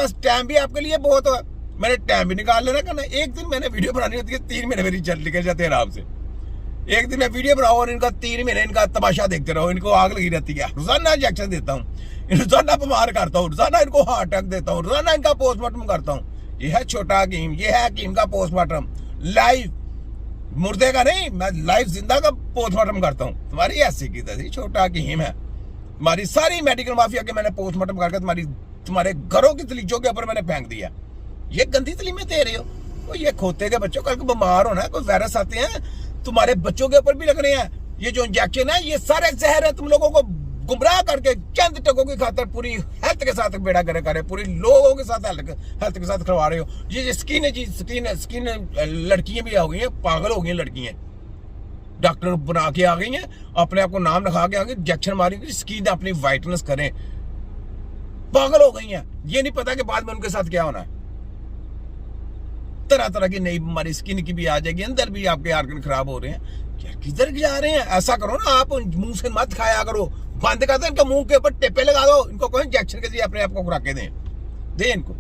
पास time भी आपके लिए बहुत है, मैंने टाइम भी निकाल लेना करना। एक दिन मैंने वीडियो बनानी होती है, 3 महीने मेरी चल निकल जाते हैं आराम से। एक दिन मैं वीडियो बनाओ और इनका 3 महीने इनका तमाशा देखते रहो, इनको आग लगी रहती है। रोजाना इंजेक्शन देता हूँ, रोजाना बीमार करता हूँ, रोजाना इनको हार्ट अटैक देता हूँ, रोजाना इनका पोस्टमार्टम करता हूँ। ये है छोटा हकीम, ये है हकीम का पोस्टमार्टम लाइव, मुर्दे का नहीं, मैं लाइव जिंदा का पोस्टमार्टम करता हूँ। तुम्हारी ऐसी की तैसी छोटा हकीम है। तुम्हारी सारी मेडिकल माफिया के मैंने पोस्टमार्टम करके तुम्हारे घरों की तलीचों के ऊपर मैंने फेंक दिया। ये गंदी तलीमें दे रहे हो। तो ये खोते के बच्चों, कल को बीमार होना है, कोई वायरस आते हैं तुम्हारे बच्चों के ऊपर भी लग रहे हैं। ये जो इंजेक्शन है ये सारे जहर है, तुम लोगों को गुमराह करके चंद टकों की खातर पूरी हेल्थ के साथ बेड़ा करे करे, पूरी लोगों के साथ हेल्थ के साथ खिलवा रहे हो। ये स्किन है जी, स्किन लड़कियां भी आ गई हैं, पागल हो गई हैं लड़कियां, डॉक्टर बना के आ गई हैं, अपने आप को नाम लिखा के आ गई, इंजेक्शन मारेंगे स्किन अपनी वाइटनेस करें, पागल हो गई हैं। ये नहीं पता कि बाद में उनके साथ क्या होना है। तरह तरह की नई बीमारी स्किन की भी आ जाएगी, अंदर भी आपके आर्गन खराब हो रहे हैं। यार किधर जा रहे हैं? ऐसा करो ना, आप मुंह से मत खाया करो, बंद कर दो, इनके मुंह के ऊपर टेपे लगा दो, इनको कोई इंजेक्शन के जरिए अपने आप को खुराके दें इनको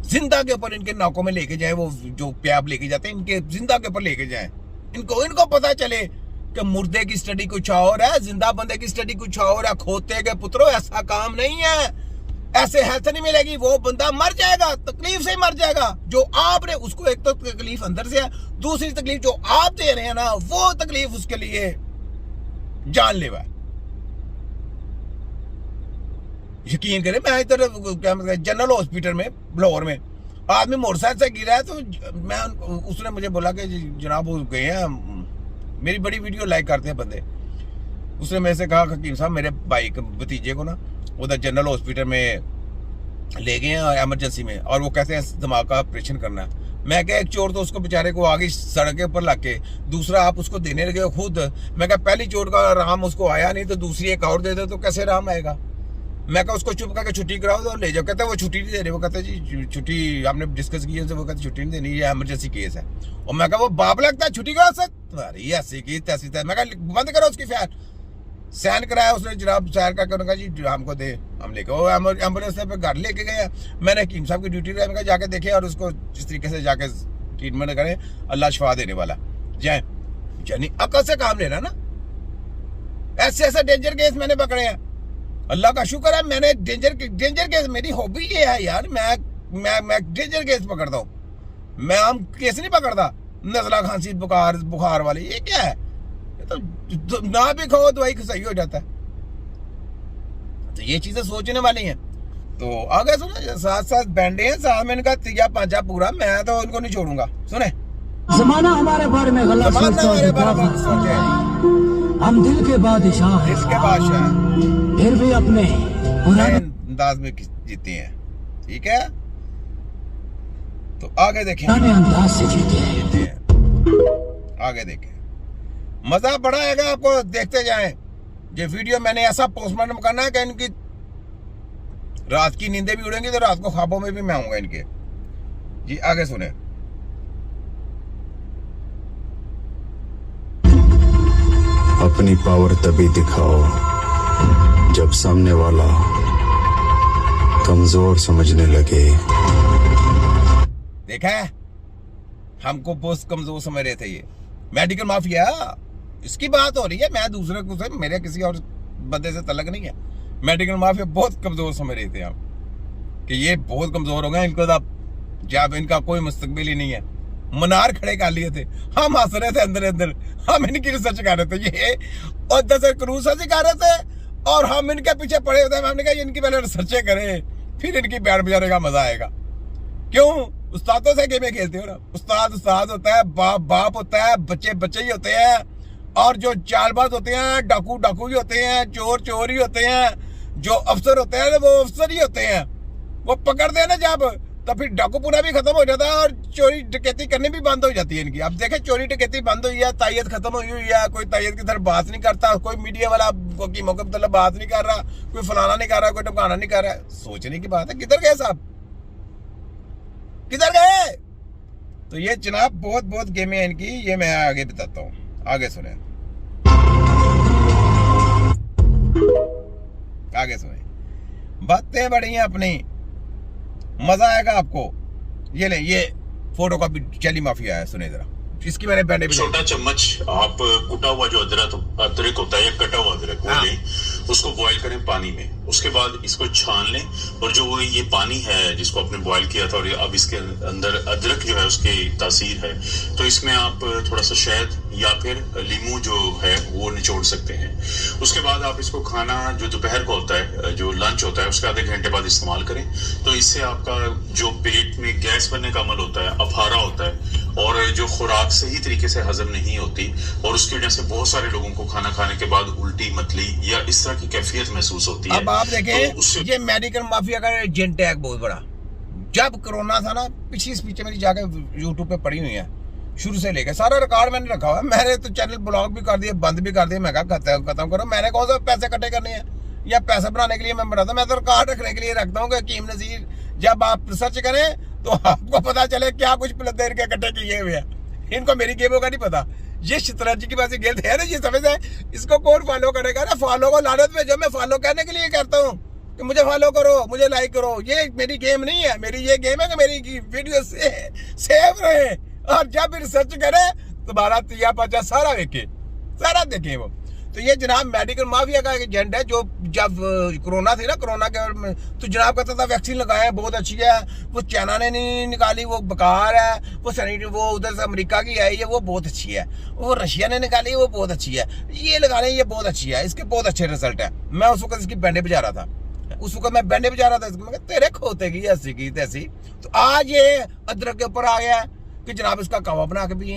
जिंदा के ऊपर, इनके नाकों में लेके जाए, वो जो प्याब लेके जाते हैं इनके जिंदा के ऊपर लेके जाए। इनको पता चले कि मुर्दे की स्टडी कुछ और है, जिंदा बंदे की स्टडी कुछ और है। खोते के पुत्रों, ऐसा काम नहीं है, ऐसे हेल्थ नहीं मिलेगी। वो बंदा मर जाएगा, तकलीफ से ही मर जाएगा। जो आपने उसको, एक तो तकलीफ अंदर से है, दूसरी तकलीफ जो आप दे रहे हैं ना, वो तकलीफ उसके लिए जानलेवा है। यकीन करें, मैं इधर क्या मतलब जनरल हॉस्पिटल में लाहौर में आदमी मोटरसाइकिल से गिरा है, तो मैं उसने मुझे बोला कि जनाब वो गए हैं, मेरी बड़ी वीडियो लाइक करते हैं बंदे। उसने मेरे से कहा हकीम साहब मेरे भाई के भतीजे को ना उधर जनरल हॉस्पिटल में ले गए हैं एमरजेंसी में, और वो कहते हैं दिमाग का ऑपरेशन करना है। मैं क्या, एक चोट तो उसको बेचारे को आगे सड़क के ऊपर लग के, दूसरा आप उसको देने लगे खुद। मैं क्या, पहली चोट का आराम उसको आया नहीं तो दूसरी एक और दे दे तो कैसे आराम आएगा? मैं क्या, उसको चुप करके छुट्टी कराओ तो ले जाओ। कहते वो छुट्टी नहीं दे रहे, वो कहते जी छुट्टी आपने डिस्कस की है, वो कहते छुट्टी नहीं देनी, ये एमरजेंसी केस है। और मैं क्या, वो बाप लगता है छुट्टी करा सकते? अरे ऐसी की तैसी तय। मैं क्या, बंद करो उसकी फैन। सैन कराया उसने, जनाब सैन करके उन्होंने कहा जी हमको दे, हम लेके वो एम्बुलेंस पे घर लेके गए। मैंने हकीम साहब की ड्यूटी में जाके देखे और उसको जिस तरीके से जाके ट्रीटमेंट करें, अल्लाह शिफा देने वाला जय। यानी अकल से काम लेना ना। ऐसे ऐसे डेंजर केस मैंने पकड़े हैं, अल्लाह का शुक्र है। मैंने डेंजर केस, मेरी हॉबी ये है यार, मैं डेंजर केस पकड़ता हूँ। मैं आम केस नहीं पकड़ता, नजला खांसी बुखार वाले। ये क्या है? तो ना भी खाओ दवाई सही हो जाता है। तो ये चीजें सोचने वाली हैं। तो आगे सुनो, साथ साथ बैंडे हैं, साथ में इनका तीजा पांचा पूरा, मैं तो उनको नहीं छोड़ूंगा। सुने, जमाना हमारे बारे में गलत सोचता है, हम दिल के बादशाह हैं, इसके बादशाह फिर भी अपने अंदाज में जीते हैं। ठीक है, तो आगे देखें, अंदाज से जीते हैं। आगे देखें, मजा बड़ा आएगा आपको, देखते जाएं। ये वीडियो मैंने ऐसा पोस्टमार्टम करना है कि इनकी रात की नींदें भी उड़ेंगी, तो रात को ख्वाबों में भी मैं आऊंगा इनके। जी आगे सुने। अपनी पावर तभी दिखाओ जब सामने वाला कमजोर समझने लगे। देखा है, हमको बहुत कमजोर समझ रहे थे। ये मेडिकल माफिया, इसकी बात हो रही है। मैं दूसरे को से, मेरे किसी और बंदे से तलक नहीं है। मेडिकल माफिया बहुत कमजोर समझ रहे थे आप कि ये बहुत कमजोर हो गए, इनको जब इनका कोई मुस्तकबिल ही नहीं है। मनार खड़े कर लिए थे, हम हंस रहे थे अंदर अंदर, हम इनकी रिसर्च कर रहे थे। ये और 10 क्रूज कर रहे थे और हम इनके पीछे पड़े होते हैं। हमने कहा इनकी पहले रिसर्चे करें, फिर इनकी बैठ बजाने का मजा आएगा। क्यों? उस्तादों से गेमें खेलते हो ना। उस्ताद होता है, बाप होता है, बच्चे ही होते हैं, और जो चालबाज होते हैं, डाकू ही होते हैं, चोर ही होते हैं, जो अफसर होते हैं वो अफसर ही होते हैं। वो पकड़ते हैं ना जब, तो फिर डाकूपुना भी खत्म हो जाता है और चोरी डकैती करने भी बंद हो जाती है इनकी। अब देखें, चोरी डकैती बंद हुई है, तायद खत्म हुई है, कोई तायद की तरफ बात नहीं करता, कोई मीडिया वाला की मौके पर बात नहीं कर रहा, कोई फलाना नहीं कर रहा, कोई टमकाना नहीं कर रहा। सोचने की बात है, किधर गए साहब, किधर गए? तो ये जनाब बहुत गेमें हैं इनकी, ये मैं आगे बताता हूँ। आगे सुने, बातें बड़ी हैं अपनी, मजा आएगा आपको। ये ले, ये फोटो कॉपी चैली माफिया है, सुने जरा, इसकी मैंने पहले भी छोटा चम्मच आप कुटा हुआ जो अदरक होता है या कटा हुआ अदरक वो लें, उसको बॉईल करें पानी में, उसके बाद इसको छान लें, और जो वो ये पानी है जिसको आपने बॉईल किया था और अब इसके अंदर अदरक जो है उसकी तासीर है, तो इसमें आप थोड़ा सा शहद या फिर लीमू जो है वो निचोड़ सकते हैं। उसके बाद आप इसको खाना जो दोपहर को होता है, जो लंच होता है, उसके आधे घंटे बाद इस्तेमाल करें, तो इससे आपका जो पेट में गैस बनने का अमल होता है, अफारा होता है, और जो खुराक सही तरीके से हजम नहीं होती, और उसकी वजह से बहुत सारे लोगों को खाना खाने के बाद उल्टी, मतली या इस तरह की कैफियत महसूस होती है। अब आप देखें, तो ये मेडिकल माफिया का एजेंट है बहुत बड़ा। जब कोरोना था ना, पिछली स्पीच मेरी जाके यूट्यूब पे पड़ी हुई है, शुरू से लेकर सारा रिकॉर्ड मैंने रखा हुआ है। मैंने तो चैनल ब्लॉक भी कर दिए, बंद भी कर दिए। मैं कहा खत्म करो, मैंने कौन सा पैसे इकट्ठे करने हैं या पैसा बनाने के लिए मैं बनाता, मैं तो रिकॉर्ड रखने के लिए रखता हूँ कि हकीम नज़ीर जब आप रिसर्च करें तो आपको पता चले क्या कुछ प्लस इनके इकट्ठे किए हुए हैं। इनको मेरी गेमों का नहीं पता, ये शतरंज की बात खेलते हैं ना, ये समझ है। इसको कौन फॉलो करेगा ना, फॉलो को लानत में, जो मैं फॉलो करने के लिए करता हूँ कि मुझे फॉलो करो, मुझे लाइक करो। ये मेरी गेम नहीं है, मेरी ये गेम है कि मेरी वीडियो सेव रहे, और जब रिसर्च करे तुम्हारा तिया पाचा सारा देखे वो। तो ये जनाब मेडिकल माफिया का एजेंट है, जो जब कोरोना थी ना, कोरोना के तो जनाब कहता था वैक्सीन लगाए, बहुत अच्छी है, वो चाइना ने नहीं निकाली, वो बेकार है, वो उधर से अमेरिका की आई है, वो बहुत अच्छी है, वो रशिया ने निकाली, वो बहुत अच्छी है, ये लगा लें, ये बहुत अच्छी है, इसके बहुत अच्छे रिजल्ट है। मैं उस वक्त इसकी बैंडे बजा रहा था, मैं बैंडे बजा रहा था, मैं तेरे खोते की ऐसी की तैसी। तो आज ये अदरक के ऊपर आ गया है कि जनाब इसका कहवा बना के पिए।